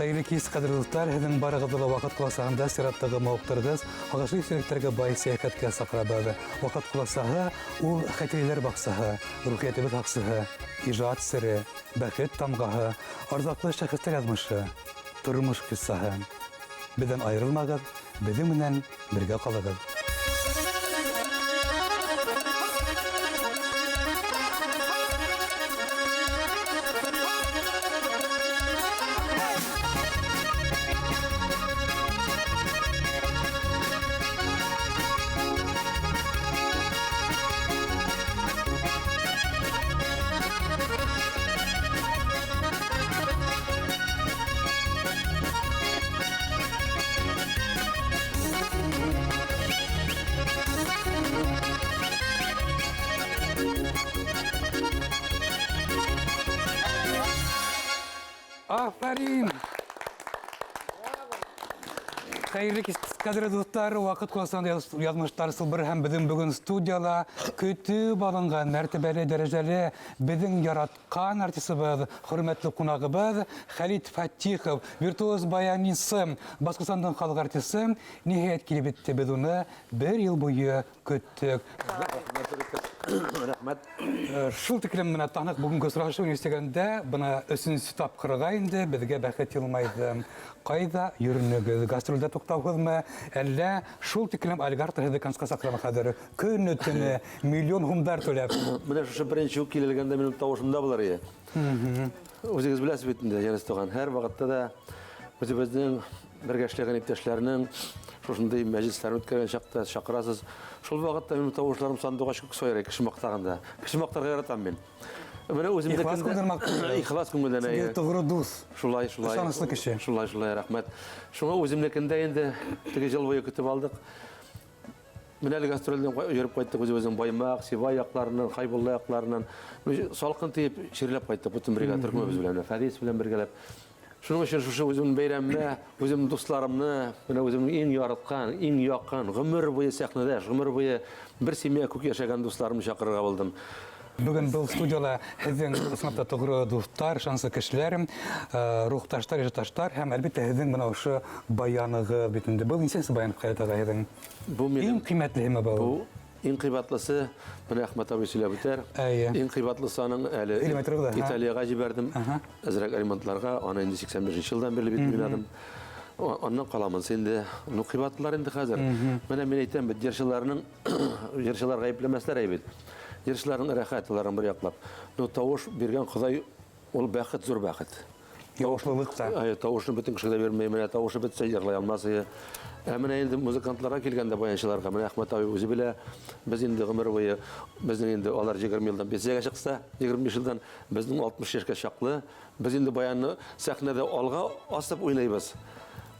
Hayırlı kez kadrılıklar, hedin barıqıdılı vaqt kulasağında sirattığı mağıqtırgız, ağaçlı üsteliklerge bay seyakatga saqrabadı. Vaqt kulasağı, ul xətiriler baqsağı, ruhiyetimiz haqsığı, icraat siri, bəxet tamgağı, arzaqlı şəxslər yazmışı, turmuş kıssağı. Bizden ayrılmağız, bizimle birge qalığız. Aferin. Hayırlı kadri dostlar, vaqt kulasağında yazmışlar Sılbır hem bizim bugün stüdyala kötü balıngan, mertebeli, dereceli bizim yaratkan artistimiz, hürmetli konağımız Halit Fatihov, virtuoz bayanisi, Baskısan'dan halk artisti, nihayet kelip bitti biz onu bir yıl boyu köttük. Rahmet. Шул тиклем менә таңнык бүгенге сорашуын истәгәндә, бына өченче тапкырга инде безгә бәхет елмайды. Кайда йөрнегез, гастрольдә туктаугызмы, әллә шул тиклем олигарх резиденциягә сакламы хәзер көнне-төне миллион хумдар төләп. Менә шушы беренче үк килгәндә минем тавышымда булар иде. Үзегез беләсез бит инде, Янис туган, һәр вакытта да үзебезнең бергә эшләгән иптәшләрнең шушындай мәҗлесләр үткәргән чакта чакырасыз. Шул вакытта минем тавышларым сандугачка сойрый, кеше мактаганда. Кеше мактарга яратам мин. Менә үземдә ихлас күңелдән әйе. Тугры дус. Шулай. Ышанычлы кеше. Шулай, рәхмәт. Шуңа үземнекендә инде теге ел буе көтеп алдык. Менә әле гастрольдән йөреп кайттык үзебезнең Баймак, Сибай якларыннан, Хайбулла якларыннан. Салкын тиеп ширләп кайттык бөтен бригада төркемебез белән, Фәдис белән бергәләп. Шуның өчен шушы үземнең бәйрәмне, үземнең дусларымны, менә үземнең иң яраткан, иң якын, гомер буе сәхнәдәш, гомер буе бер семья күк яшәгән дусларымны чакырырга булдым. Бүген был студияла һеҙҙең сынапта тугры дуҫтар, шансы кешеләр, рухташтар, ижташтар һәм әлбиттә һеҙҙең бына ошо баянығыҙ бит инде. Был нисәнсе баян Халит ағай һеҙҙең? Бу минең иң ҡиммәтлеһеме был? Бу иң ҡыйбатлысы, менә Әхмәт абый сөйләп үтәр. Иң ҡыйбатлысы аның әле Италияға җибәрдем, әзерәк ремонтларға, аны инде 85 елдан бирле бит уйнадым. Аннан каламыз инде. Ну ҡыйбатлылар инде хәзер. Менә мин әйтәм бит, җырчылар гаепләмәсләр әйбит. Җырчыларның рәхәтләрен бер яклап. Ну тавыш биргән Ходай, ул бәхет, зур бәхет. Яуышлылык та. Тавышны бөтен кешегә бирмәй, менә тавышы бетсә җырлый алмас. Менә инде музыкантларга килгәндә, баянчыларга, менә Әхмәт абый үзе белә, без инде гомер буе, безнең инде алар 20 елдан пенсиягә чыкса, 25 елдан безнең 60 яшькә чаклы, без инде баянны сәхнәдә алга асып уйнайбыз.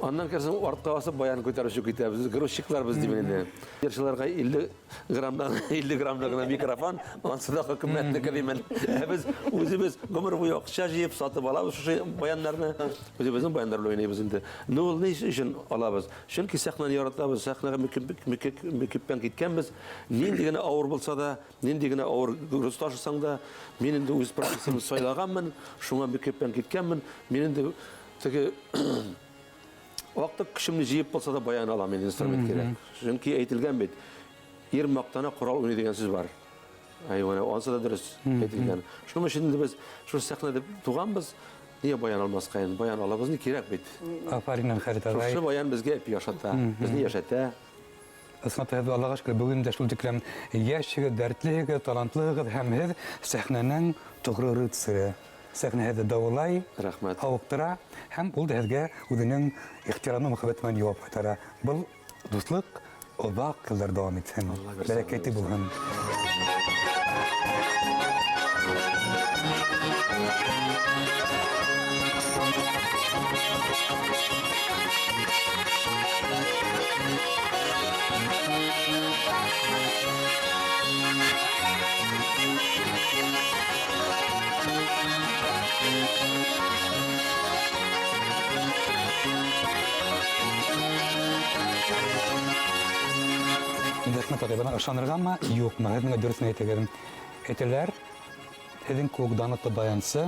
Аннан керсен артка асып баян күтәрүче китәбез, грузчиклар без дип инде. Җырчыларга 50 граммдан гына микрофон, ансы да хөкүмәтне килемен. Без үзебез гомер буе акча җыеп сатып алабыз шушы баяннарны. Үзебезнең баяннарны уйнайбыз инде. Ну ул ни өчен алабыз? Чөнки сәхнәне яратабыз, сәхнәгә микиппән киткәнбез. Нинди генә авыр булса да, нинди генә авыр груз ташысаң да, мин инде үз профессиямны сайлаганмын, шуңа микиппән киткәнмен. Мин инде теге вакыт кешемне җыеп булса да баян алам, мен инструмент кирәк. Чөнки әйтелгән бит, ир мактана корал уйный дигән сүз бар. Айвана, ансы да дөрес әйтелгән. Шуның өчен без шу сәхнәдә туганбыз, нигә баян алмаска, баян алабыз, ни кирәк бит. Афарин Халит ағай. Шушы баян безгә яшата, безне яшата. Ысматы һеҙ Аллаға шөкөр, бүген дә шул тиклем яшьһегеҙ, дәртлеһегеҙ, талантлыһығыҙ һәм һеҙ сәхнәнең тоғры рыцары. Сәхнә һеҙҙе дауылай, һауыҡтыра һәм ул да һеҙгә үҙенең ихтирамлы мөхәббәт менән яуап ҡайтара. Был дуҫлык оҙаҡ йылдар дауам итһен. Бәрәкәте булһын. Бана ышанырғамы, юҡмы? Һеҙ дөрөҫөн әйтегеҙ. Әйтәләр, һеҙҙең күк данлыҡлы баянсы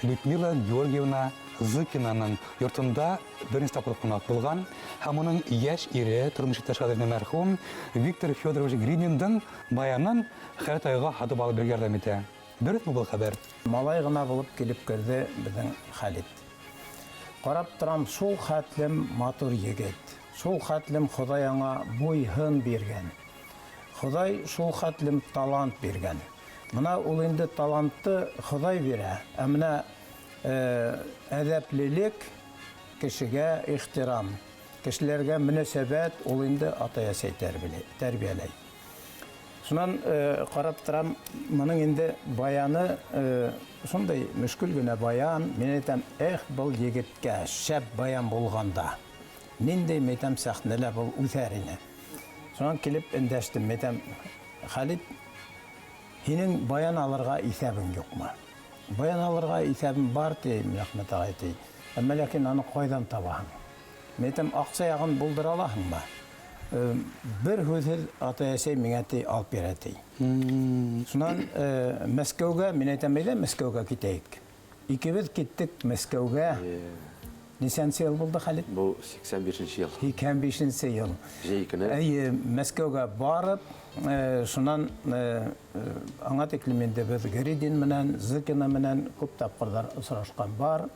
Людмила Георгиевна Зыкинаның йортында беренче тапкыр кунак булган һәм уның яшь ире, тормыш иптәшләре мәрхүм Виктор Федорович Грининның баянын Хәтайга хатып алып ярдәм итә. Дөресме был хәбәр? Малай гына булып килеп керде безнең Халит. Карап торам, шул хәтлем матур егет. Шул хәтлем Ходай аңа буйһын биргән. Ходай шул хәтлем талант биргән. Мына ул инде талантты Ходай бирә. Ә менә әдәплелек, кешегә ихтирам, кешеләргә мөнәсәбәт ул инде ата-әсәй тәрбияләй. Шуннан карап торам, моның инде баяны шундай мөшкел генә баян. Мин әйтәм, был егеткә шәп баян булганда. Ниндәй мәйтәм сәхнәлә бул үтәр ине. Шуннан килеп эндәштем, әйтәм, Халит, һинең баян алырга исәбең юкмы? Баян алырга исәбем бар ти, Әхмәт агай ти. Әмма ләкин аны кайдан табаһың? Мин әйтәм, акча ягын булдыра алаһыңмы? Бер һүзһез ата-әсәй миңа ти алып бирә ти. Шуннан Мәскәүгә, мин әйтәм, Мәскәүгә китәйек. Икебез киттек Мәскәүгә. Нисәнче ел булды, Халит? Бу 85-нче ел. 85-нче ел. Җәйкенә. Мәскәүгә барып, шуннан аңа тиклем инде без Гридин менән, Зыкина менән күп тапкырлар очрашкан бар.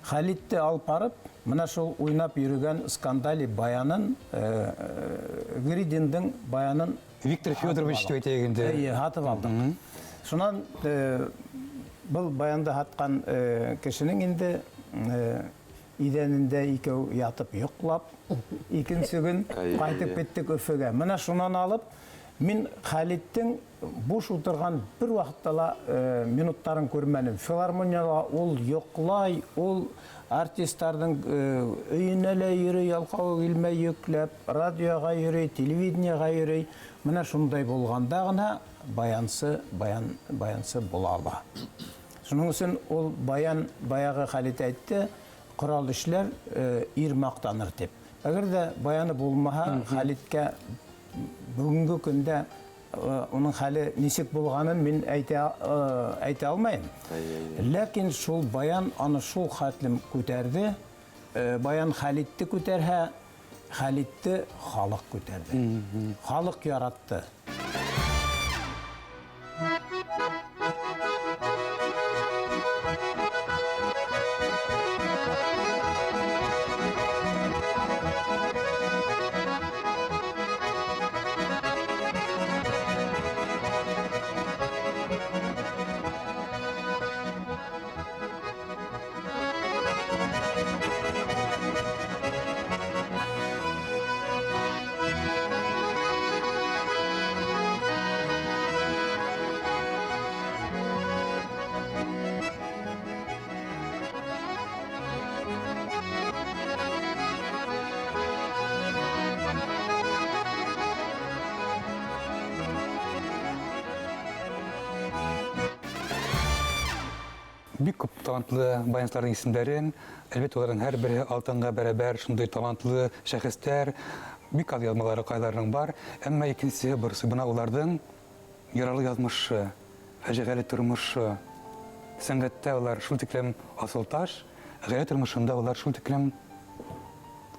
Халитте алып барып, менә шул уйнап йөргән скандали баянын, Гридиндың баянын Виктор Федорович дип әйтәгәндә. Хатып алдык. Шуннан был баянды хаткан кешенең инде идәнендә икәү ятып йоклап, икенче көн кайтып киттек Өфөгә. Менә шуннан алып, мин Халиттың буш утырган бер вакытта ла минуттарын күрмәдем. Филармониягә ул йоклай, ул артистларның өенә лә йөри, ялкау илмәй йөкләп, радиога йөри, телевидениега йөри. Менә шундай булганда гына баянсы була ала. Шуның өчен ул баян баягы Халит әйтте, корал эшләр ир мактаныр дип. Әгәр дә баяны булмаһа, Халиткә бүгенге көндә уның хәле ничек булганын мин әйтә алмыйм. Ләкин шул баян аны шул хәтлем күтәрде. Баян Халитте күтәрһә, Халитте халык күтәрде. Халык яратты. Бик күп талантлы баянчыларның исемнәрен, әлбәттә аларның һәрбере алтынга бәрабәр шундый талантлы шәхестәр, бик аз язмалары кайларның бар, әмма икенчесе берсе бына уларның яралы язмышы, фаҗигале тормышы. Сәнгатьтә улар шул тиклем асыл таш, гаять тормышында улар шул тиклем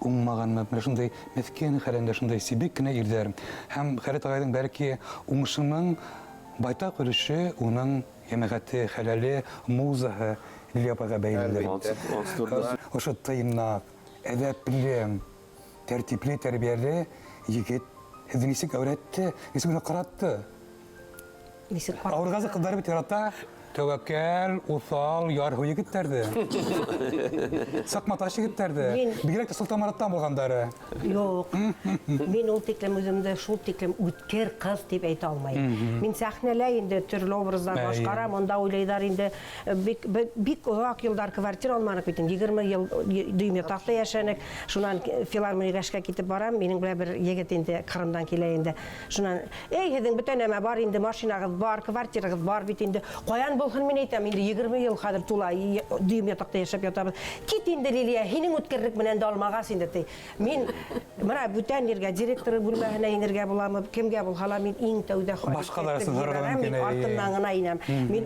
уңмаган, менә шундай мескин хәлендә шундай сибик кенә ирдәр. Һәм Халит агайның бәлки уңышының байтак өлеше уның Ямагаты, хәләле, музыка, лепага бәйле. Ошо тыйнак, әдәпле, тәртипле, тәрбияле егет һеҙҙе нисек әүрәтте, нисек уны ҡаратты? Ауырғазы ҡыҙҙары бит ярата. Тәүәккәл, уҫал, ярһыу егеттәрҙе. Саҡматаш егеттәрҙе. Бигерәк тә Солтанмараттан булғандары. Юҡ. Мин ул тиклем үҙемде шул тиклем үткер ҡыҙ тип әйтә алмайым. Мин сәхнәлә инде төрлө образдар башҡарам, унда уйлайҙар инде бик оҙаҡ йылдар квартира алманыҡ бит. 20 йыл дөйөм ятаҡта йәшәнек. Шунан филармониягә эшкә китеп барам. Минең белән бер егет инде Ҡырымдан килә инде. Шунан, һеҙҙең бөтә нәмә бар инде, машинағыҙ бар, квартирағыҙ бар бит инде. Ҡаян болған мен айтам, енді 20 ел қадыр тула дүйім ятақта яшап ятабыз. Кет енді Лилия, хенің өткерлік менен де алмағас енді дей. Мен мына бүтән ерге директоры бүлмәһенә инергә буламы, кемгә булһала мен иң тәүдә Башкаларысын һорарга мөмкин. Артымнан гына инәм. Мен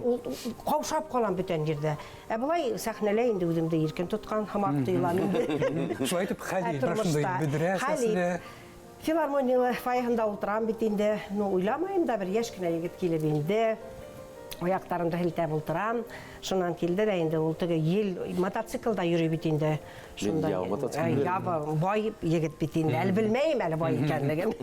каушап калам бүтән җирдә. Булай сәхнәлә инде үземдә иркен тоткан хамак тойлам инде. Шулай итеп Хәли башында бидрәсәсе. Филармония файында ултырам бит инде. Ну уйламайм да бер яшь кенә егет килеп инде. Аяктарымда хилтәп ултырам. Шуннан килде дә инде ул теге ел мотоциклда йөри бит инде. Шунда бай егет бит инде. Әле белмәйм әле бай икәнлеген.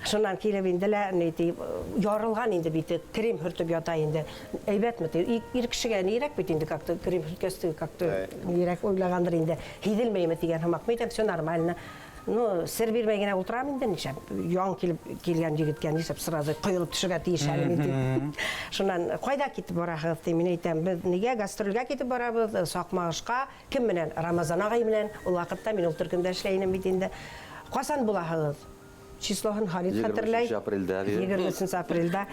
Шуннан килеп инде лә нити ярылган инде бит крем хөртеп ята инде. Әйбәтме? Ир кешегә нирәк бит инде как-то крем хөрткәсте как-то нирәк уйлагандыр инде. Хиделмәйме дигән хамак. Мәйтәм, все нормально. Ну, сер бирмәй генә ултырам инде нишәп. Яң килгән егеткә нишәп сразу коелып төшәргә тиеш әле инде. Шуннан кайда китеп барабыз дип мин әйтәм. Без нигә гастрольгә китеп барабыз? Сакмагышка. Кем белән? Рамазан агай белән. Ул вакытта мин ул төркемдә эшләйнем бит инде. Касан булаһыгыз? Числоһын Халид хәтерләй. 20 апрельдә.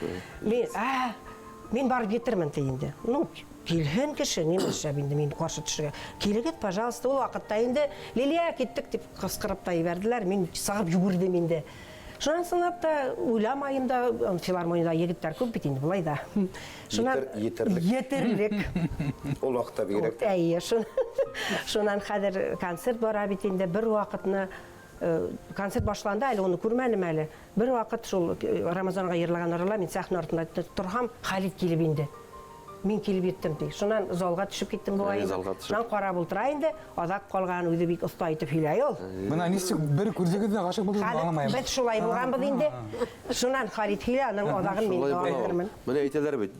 Мин барып җитермен инде. Ну, килгән кеше нимә эшләп инде мин каршы төшәргә. Килегез, пожалуйста, ул вакытта инде Лилия киттек дип кыскырып та ибәрделәр. Мин сагып югырдым инде. Шуннан соң да уйламайым да филармониядә егетләр күп бит инде булай да. Шуннан йетерлек. Ул вакытта бигрәк. Әйе, шуннан хәзер концерт бара бит инде бер вакытны концерт башланды әле уны күрмәдем әле. Бер вакыт шул Рамазанга йырлаган арала мин сәхнә артында торһам, Халид килеп инде. Мин килеп еттем ди. Шуннан залга төшеп киттем бугай. Шуннан карап ултыра инде, азак калган үзе бик оста итеп һөйләй ул. Менә ничек бер күрдегез дә гашык булдыгыз аңламаем. Без шулай булганбыз инде. Шуннан Халид һөйлә, аның азагын мин дәвам Менә әйтәләр бит,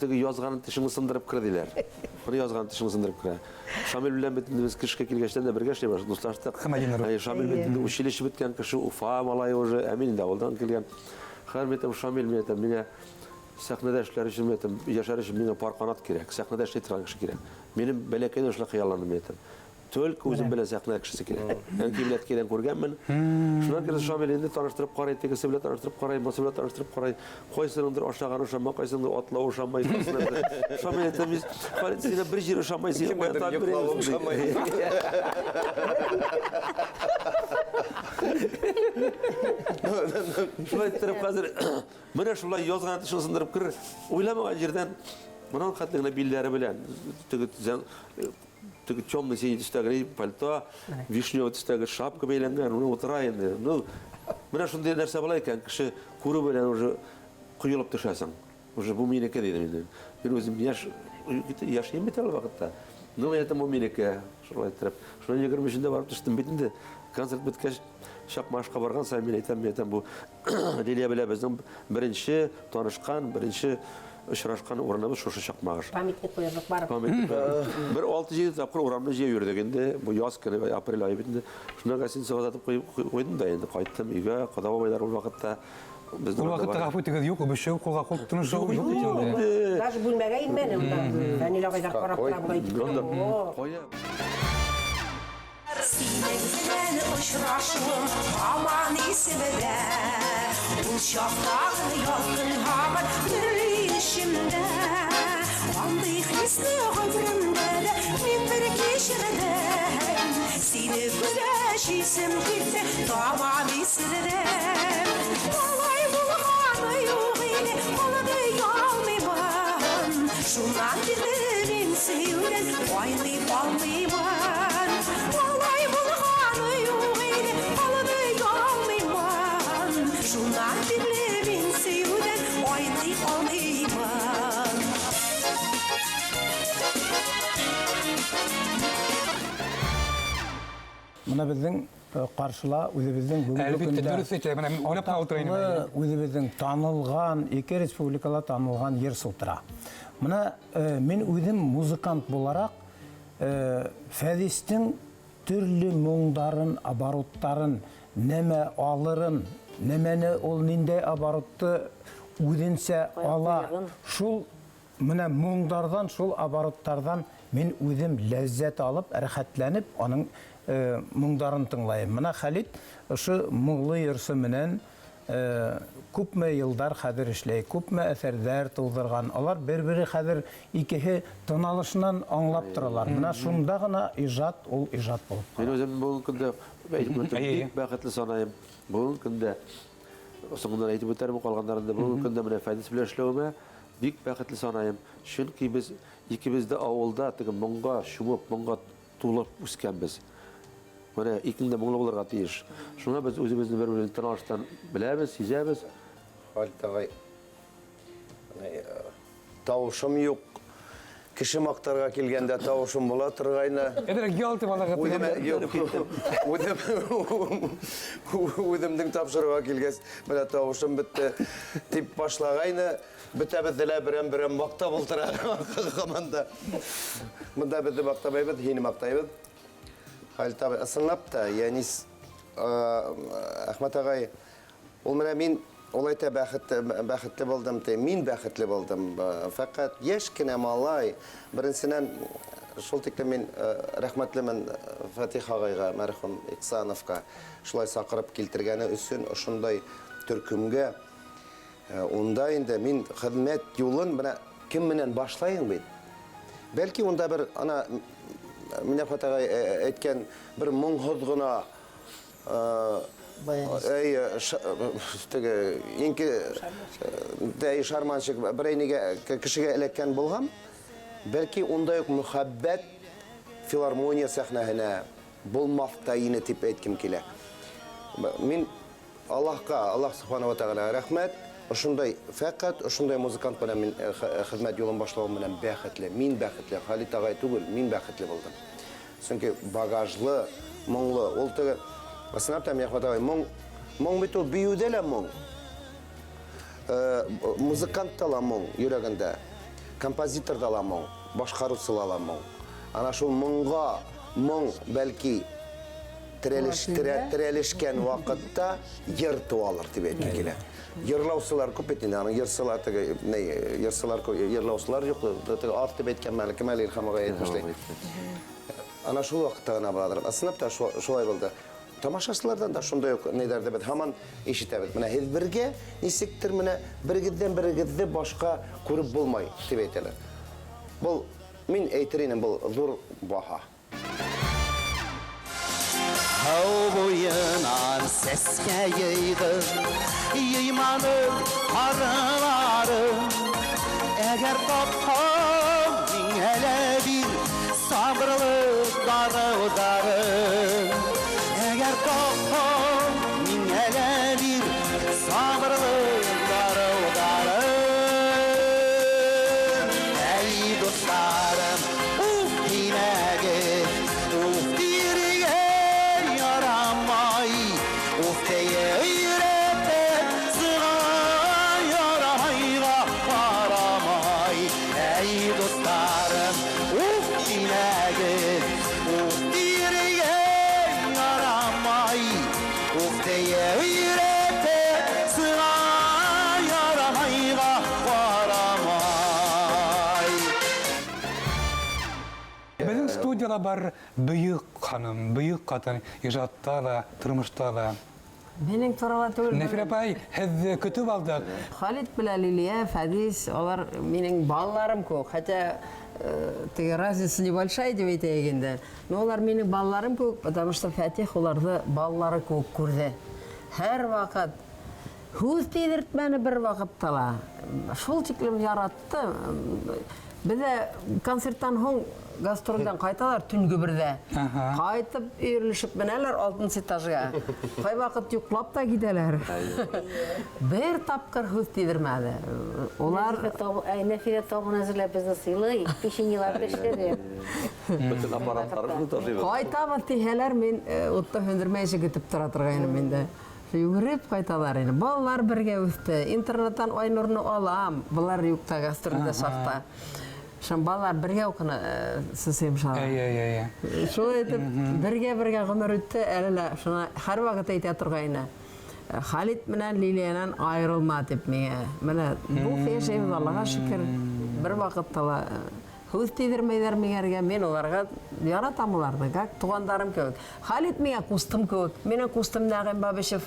теге язган тишеңне сындырып кирделәр. Бер язган тишеңне сындырып кирә. Шамил белән бит без кешкә килгәчтән дә бергә эшләй башлый, дуслаштык. Шамил бит училище биткән кеше, Уфа малай уже, әмин дә алдан килгән. Хәрмәтем Шамил миңа сәхнәдә эшләр өчен мәтем яшәр өчен миңа пар канат кирәк. Сәхнәдә эшли торган кеше кирәк. Минем бәләкәйдән эшләр хыялланым мәтем. Только үзем белән сәхнә кешесе кирәк. Әнки белән килгән күргәнмен. Шуннан кирәк Шамил инде таныштырып карый, тегесе белән таныштырып карый, мосы белән таныштырып карый. Кайсындыр ашаган ушамай, кайсындыр атлау ушамай. Шамил әйтәбез, Халид сине бер җир ушамай, сине тап бирәм. Шулай итеп хәзер менә шулай язган тишен сындырып кер. Уйламаган җирдән монан хәтлегенә билләре белән теге темный синий төстәге пальто, вишневый төстәге шапка бәйләнгән, уны утыра инде. Ну, менә шундый нәрсә була икән, кеше күрү белән уже куелып төшәсең. Уже бу минеке дидем инде. Мин үзем яшәйм бит ул вакытта. Ну, әйтәм, бу минеке. Шулай итеп. Шуның 23-нде барып төштем бит инде. Концерт биткәч, Шакмашка барган сайын мин әйтәм, бу Лилия белән безнең беренче танышкан, беренче очрашкан урыныбыз шушы Шакмаш. Памятник куябыз барып. Бер 6-7 тапкыр урамны җыя йөрдек инде. Бу яз көне, апрель айы бит инде. Шуннан син сәгатьтеп куйдым да инде, кайттым өйгә, кадак бабайлар ул вакытта Ул вакытта гафу итегез юк, бу шул кулга кул тыныш юк. Даже бүлмәгә инмәдем да. Фәнилә гайдар карап тора була. Кая? Синең очрашуым аман исемдә. Ул чактагы ялкын һаман ишемдә. Андый хисле гомремдә мин бер кичердем. Сине күрәш исем китте тамам исердем. Алай булганы юк иде, алды ялмыймын. Шуннан дилен сөйлән, айлый алмыймын. Алай булганы юк иде, алды ялмыймын. Шуннан дилен сөйлән, айлый алмыймын. Мына безнең каршыла үзебезнең бүгенге көндә үзебезнең танылган, ике республикала танылган йыр сылтыра. Мына мин үзем музыкант буларак Фәдистең төрле моңдарын, обороттарын, нәмә алырын, нәмәне ул нинде оборотты үзенчә ала. Шул менә моңдардан, шул обороттардан мин үзем ләззәт алып, рәхәтләнеп, аның моңдарын тыңлайым. Менә Халид ошо моңлы йырсы менән күпме йылдар хәзер эшләй, күпме әсәрҙәр тыуҙырған. Алар бер-бире хәзер икеһе тыналышынан аңлап торалар. Менә шунда гына ижад ул ижад булып. Мен өзім бұл күнде әйтіп өттім, бик бәхетле санайым. Бұл күнде, соңынан әйтіп өттерім қалғандарында, бұл күнде міне файдасы біле эшләүемә бик бәхетле санайым. Чөнки біз икебез дә авылда моңға шумып, моңға тулып үскәнбез. Менә икең дә моңлы булырга тиеш. Шуңа без үзебезне бер-беребезне таныштан беләбез, сизәбез. Халит ағай, тауышым юк. Кеше мактарга килгәндә тавышым була торгайны. Эдер ялты балага Үҙемдең тапшырыуга килгәс, менә тавышым бетте. Тип башлагайны, бөтәбез дә берәм-берәм мактап ултыра команда. Монда безне мактабайбыз, һине мактайбыз. Халит ағай, ысынлап та, яни Әхмәт ағай, ул менә мин олайта бәхетле булдым, мин бәхетле булдым. Фақат яшь кенә малай, беренсенән шул тиклем мин рәхмәтлемен Фатих ағайга, мәрхүм Иксановка, шулай сакырып килтергәне өсөн ошондай төркемгә. Унда инде мин хезмәт юлын менә кем менән башлайын бит. Бәлки унда бер ана менә Фатих ағай әйткән бер моңһыз гына шарманчык берәйнегә кешегә эләккән булган. Бәлки унда ук мөхәббәт филармония сәхнәһенә булмаҫ та ине дип әйткем килә. Мин Аллаһка, Аллаһ Субханаһу ва Тәгаләгә рәхмәт. Ошондай фәкать ошондай музыкант белән мин хезмәт юлын башлауым белән бәхетле. Мин бәхетле, Халит ағай түгел, мин бәхетле булдым. Чөнки багажлы, моңлы, ул теге Асынап та Әхмәт ағай, моң бит ул биюдә лә моң. Музыкант та ла моң йөрәгендә, композитор да ла моң, башҡарыусы ла моң. Ана шул моңға моң бәлки терәлешкән ваҡытта йыр туалыр дип әйткем килә. Йырлаусылар күп бит инде, йырлаусылар юҡ, ат дип әйткән мәле, кем әле Илһам ағай әйтмешләй. Ана шул ваҡытта гына буладыр. Асынап та шулай булды. Тамашасылардан да шундай ук нәйләрдә бит һаман ишетәбез. Менә һез бергә нисектер менә берегеҙҙе башҡа күреп булмай дип әйтәләр. Был мин әйтер инем, был зур баһа. Һау буйынан сәскә йыйҙы, йыйманы ҡарыларым. Әгәр тапһам миңә лә бир сабырлыҡ дарыуҙарым. Әгәр тапһам миңә лә бир сабырлыҡ дарыуҙарым. Әй дуҫтарым, уф тимәгеҙ, уф тиргә ярамай, уф тейә өйрәтеп сыға ярамайға ҡарамай. Әй дуҫтарым, уф тимәгеҙ, уф тиргә ярамай, уф тейә өйрәтеп сыға ярамайға ҡарамай. Безнең студияла бар бөйөк ханым, бөйөк ҡатын, ижадта ла, тормошта ла. Benim turala түгел. Нәфир апай, һеҙ көтөп алдык. Халит белән Лилия, Фәдис, алар минең балаларым күп. Хотя разница небольшая дип әйтәйек инде. Но алар минең балаларым күп, потому что Фәтих уларҙы балалары күп күрҙе. Һәр ваҡыт һүҙ тейҙертмәне бер ваҡытта ла. Шул тиклем яратты. Беҙҙә концерттан һуң гастролдән ҡайталар төнгө берҙә. Ҡайтып өйөрөлөшөп менәләр 6-нчы этажға. Ҡай ваҡыт йоҡлап та китәләр. Бер тапҡыр һүҙ тейҙермәне. Улар Нәфирә табын әзерләп безне сыйлый, печеньелар эшләде. Бөтен аппараттарыбыҙҙы татыйбыҙ. ҡайтабыҙ тиһәләр, мин утты һөндөрмәйенсә көтөп тора торғайным инде. Йүгереп ҡайталар ине. Балалар бергә үҫте. Интернеттан Айнурны алам. Былар юҡта гастролдә саҡта. Балалар бергә уҡыны сысыйым шала. Шулай итеп, бергә ғүмер үтте, әле лә шуны һәр ваҡыт әйтә торғайны. Халит менән Лилиянан айырылма тип миңә. Менә дуҫ йәшәйбеҙ, Аллаға шөкөр. Бер ваҡытта ла һүҙ тейҙермәйҙәр миңәргә, мин уларға яратам уларҙы, как туғандарым кеүек. Халит миңә ҡустым кеүек. Минең ҡустым Нәғим Бабишев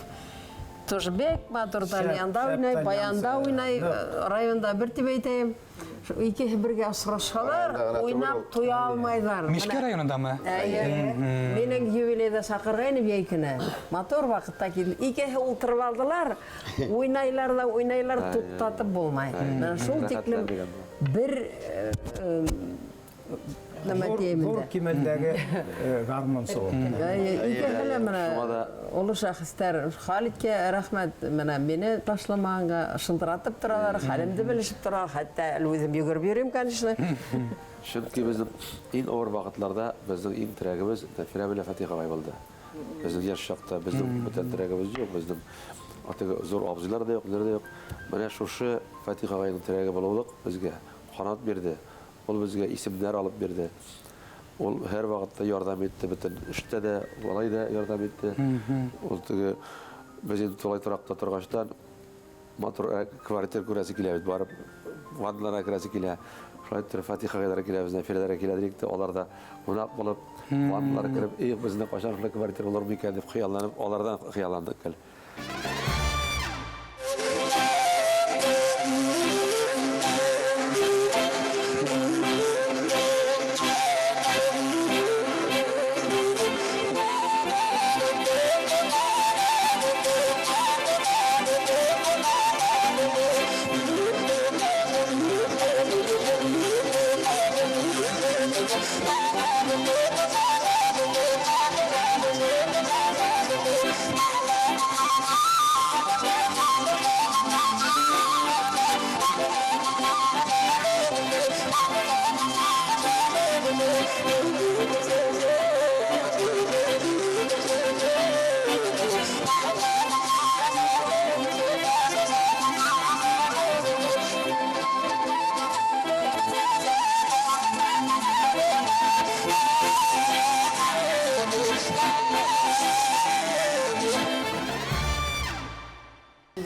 тоже бек матур Тальянда уйнай, Баянда уйнай, районда бир тибейтем. Икеһи бергә осрашалар, уйнап туя алмайҙар. Мишке районындамы? Менің юбилейда саҡырғайным йәйкенә. Матур ваҡытта килде. Икеһе ултырып алдылар, уйнайлар да уйнайлар, туҡтатып булмай. Шул тиклем бер нәмә Зур тейемендә. кимәлдәге гармон соғу. Икеһе менә олы шәхестәр Халиткә рәхмәт, менә мине ташламағанға шылтыратып торалар, хәлемде белешеп торалар, хәтта үҙем йүгереп йөрөйм, конечно. Чөнки безнең иң авыр вакытларда безнең иң терәгебез Фәтиха белән Фатиха агай булды. Безнең яшь чакта безнең бүтән терәгебез юк, безнең атыгы зур абзыйлар да юк, нәр дә юк. Менә шушы Фатиха агайның терәге булырлык безгә канат бирде. Ул безгә исемнәр алып бирде. Ул һәр вакытта ярдәм итте, бөтен эштә дә, валай да ярдәм итте. Ул теге без инде тулай торакта торгаштан матур квартира күрәсе килә бит барып, ванналарга керәсе килә. Шулай итеп Фатиха агайлар килә, безнең фирәләр килә директор, алар да кунак булып, ванналарга кереп, безнең кайчан шулай квартиралар микән дип хыялланып, алардан хыялландык.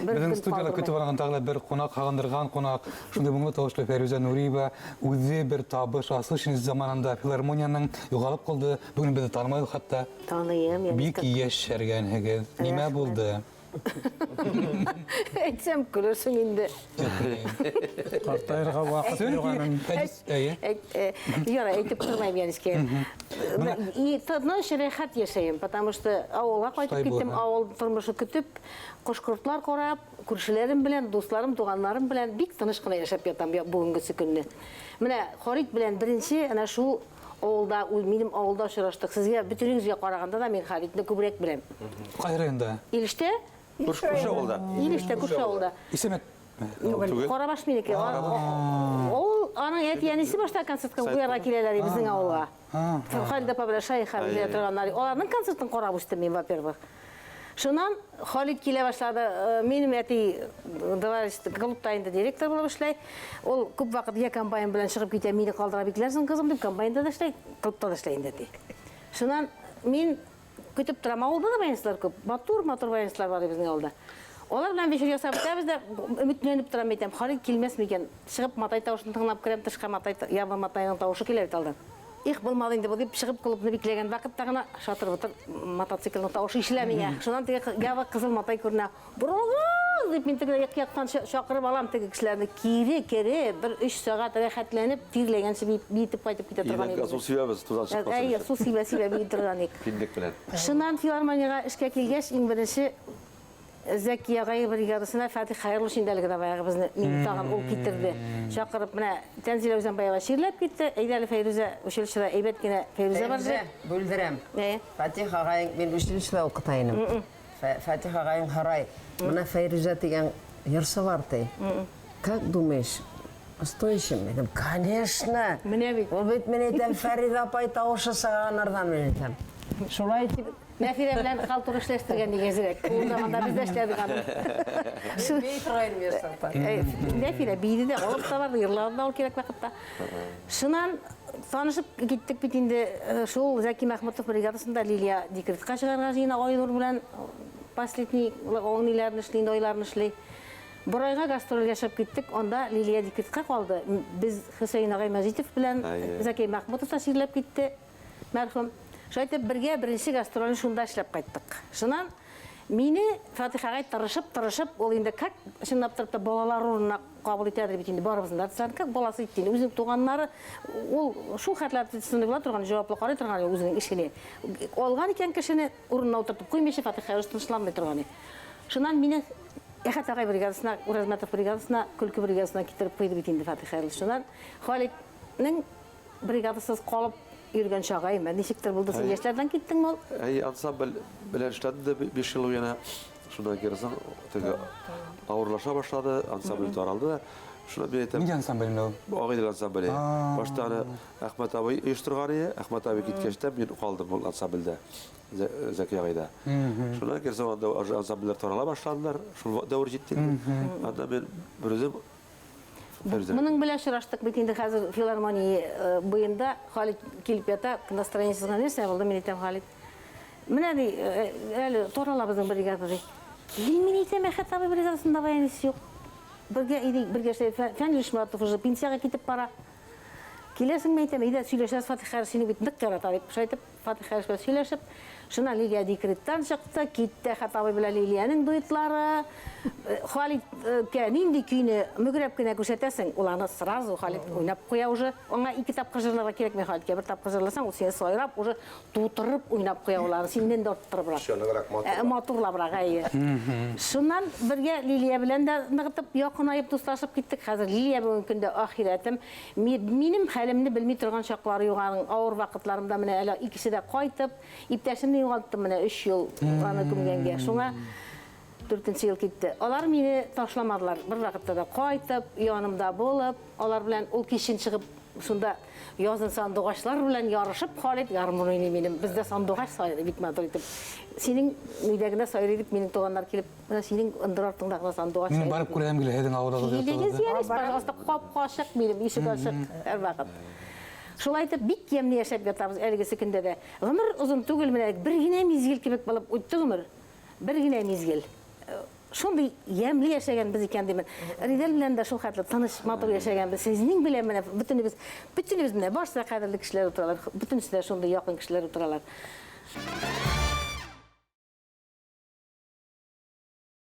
Біздің студияда күтіп алған тағы бір қонақ, қағындырған қонақ, шындай мұңлы тауышлы Фәруза Нуриева, өзі бір табыш, асыл шын заманында филармонияның юғалып қалды, бүгін бізді танымайды хатта. Таныйым. Бик еш шәргәнһегеҙ. Нимә булды? Әйтсәм күрерсең инде. Қартайырға вақыт юғанын. Яра, әйтеп тормайым, Яниске. И тыныш, рәхәт яшәйем, потому что ауылға кайтып киттем, ауыл тормышы көтөп, кош-кортлар карап, күршеләрем белән, дусларым, туганнарым белән бик тыныш кына яшәп ятам бүгенге көнне. Менә Харит белән беренче ана шул авылда, минем авылда очраштык. Сезгә бөтенегезгә караганда да мин Харитне күбрәк беләм. Кай районда? Илештә? Күрше авылда. Илештә, күрше авылда. Исемет. Карабаш минеке. Ул аның әтиянисе башта концертка куярга киләләр безнең авылга. Халид апа белән Шайха белән торганнар. Аларның концертын карап үстем мин, во-первых. Шуннан Халид килә башлады. Минем әти товарищ клубта инде директор булып эшләй. Ул күп вакыт я компания белән чыгып китә, мине калдыра бикләрсең кызым дип компанияда да эшләй, клубта да эшләй инде ди. Шуннан мин көтеп торам, авылда да баянчылар күп. Матур баянчылар бар безнең авылда. Алар белән вечер ясап бетәбез дә өметләнеп торам әйтәм. Халид килмәс микән? Чыгып матай тавышын тыңлап керәм, тышка матай, яба матайның тавышы килә бит алдан. Их булмады инде бу дип чыгып клубны бикләгән вакытта гына шатыр бутыр мотоциклның тавышы ишелә миңа. Шуннан теге ява кызыл матай күренә. Бургыз дип мин теге яктан чакырып алам теге кешеләрне. Кире бер 3 сәгать рәхәтләнеп тирләгәнче битеп кайтып китә торган иде. Су сибәбез, тузан чыкмасын. Су сибә битеп торган иде. Киндек белән. Шуннан филармониягә эшкә килгәч, иң беренче Зәки агай бригадасына Фатих Хайрлы шиндәлеге дә баягы безне мине тагын ул китерде. Чакырып менә Тәнзилә үзен баягы ширләп китте. Әйдәле Фәйрүзә училищеда әйбәт кенә Фәйрүзә бар. Бүлдерәм. Фатих агай мен училищеда укытайным. Фатих агай харай. Менә Фәйрүзә дигән йырсы бар ти. Как думаешь? Стоящим? Мен, конечно. Менә бит. Ул бит мен әйтәм Фәрида апай тавышы саганардан мен әйтәм. Шулай дип Нәфирә белән халтур эшләштергән дигәзрәк. Ул заманда без дә эшләдек аны. Нәфирә биде дә алып та барды, йырлап да ул кирәк вакытта. Шуннан танышып киттек бит инде шул Зәки Мәхмүтов бригадасында Лилия декретка чыгарга җыена Айнур белән последний оңниләрне эшли, ойларны эшли. Бер айга гастрольгә чыгып киттек, анда Лилия декретка калды. Без Хөсәйн агай Мәҗитов белән Зәки Мәхмүтов та сирләп китте. Мәрхүм. Шайтып бергә беренче гастрольне шунда эшләп кайттык. Шуннан Мені Фатихаға тырышып, ол енді как шынап тұрып та балалар орнына қабыл етеді бит енді барыбызын да как баласы иттен өзінің туғаннары ол шул хәтләрді түсініп ала тұрған жауаплы қарай тұрған өзінің ішіне олған екен кішіне орнына отыртып қоймеші Фатиха өз тынышталмай тұрғаны. Шынан мені Эхат ағай бригадасына, Уразматов бригадасына, Күлкі бригадасына кетіріп қойды бит енді Фатиха. Шынан Халиднің бригадасыз қалып yürgen şağayım ben. Nişiktir buldu sen yaşlardan gittin mi ol? Ansambl bilen işledi 5 yıl yana. Şuna girsen ağırlaşa başladı. Ansambl taraldı da. Şuna bir etem. Nece ansamblin o? Bu ağıydı ansambli. Başta Ahmet abi uyuşturganı, Ahmet abi gitkeşte ben kaldım bu ansamblde. Zeki ağıyda. Şuna girsen onda ansambller tarala başladılar. Şu davur ciddi. Hatta ben bir özüm Bunun bilen şıraştık bitindi hazır filarmoniyi buyunda Halit kelip yata настроениесіз нәрсе болды мен айтам Халид. Міне әлі торала біздің бригада дейді. Мен айтам Ахат абай бригадасында баянысы жоқ. Бірге Фәнил Ишмұратов уже пенсияға кетіп бара. Келесің мен айтам, үйде сөйлесеміз Фатиха сені бүйтін дық жарата деп айтып Фатиха сөйлесіп Шына Лилия декреттен шықты, кетті Ахат абай біле Лилияның дуэтлары. Халид нинди күйіні мүгіреп кіне көрсетесің, оланы сразу Халид ойнап қоя уже. Оңа 2 тапқа жырларға керек мен Халидке, 1 тапқа жырласаң, ол сені сайрап, уже тутырып ойнап қоя оланы, сенен де ұрттырып бұрақ. Матурла бұрақ айы. Шынан бірге Лилия білен де нығытып, яқынайып досташып кеттік. Қазір Лилия бүгін күнде ахиретім. Менің хәлімні білмей тұрған шақлары юғаның ауыр вақытларымда міне әлі ikisi de қайтып, иптәшімді юғалттым міне 3 yıl ғаны күмгенге. Шуңа 4-нче yıl кетті. Олар мені ташламадылар. Bir вақытта да қайтып, янымда болып, олар білән ол кешін шығып, сонда язын сандуғашлар білән ярышып, Халид ярмын ойны менің. Бізде сандуғаш сайры битмәді өйтіп. Сенің үйдегінде сайры едіп, менің туғандар келіп, сенің ындыр артыңдағына сандуғаш сайры. Мен барып көрем келе, едің ауылдағы деп Келеңіз ерес, пожалуйста, қап-қашық менің, ешік ашық әр вақыт. Шулай айтып, бик кемне яшап ятабыз әлгісі күнде де. Ғымыр ұзын түгіл менәлік, бір генә мезгіл кебек болып өтті ғымыр. Бір генә мезгіл. Шундай ямлы яшәгән без икән димен. Ридел белән дә шул хәтле таныш матур яшәгән без. Сезнең белән менә бөтенебез менә башта кадерле кешеләр утыралар. Бөтенесе дә шундай якын кешеләр утыралар.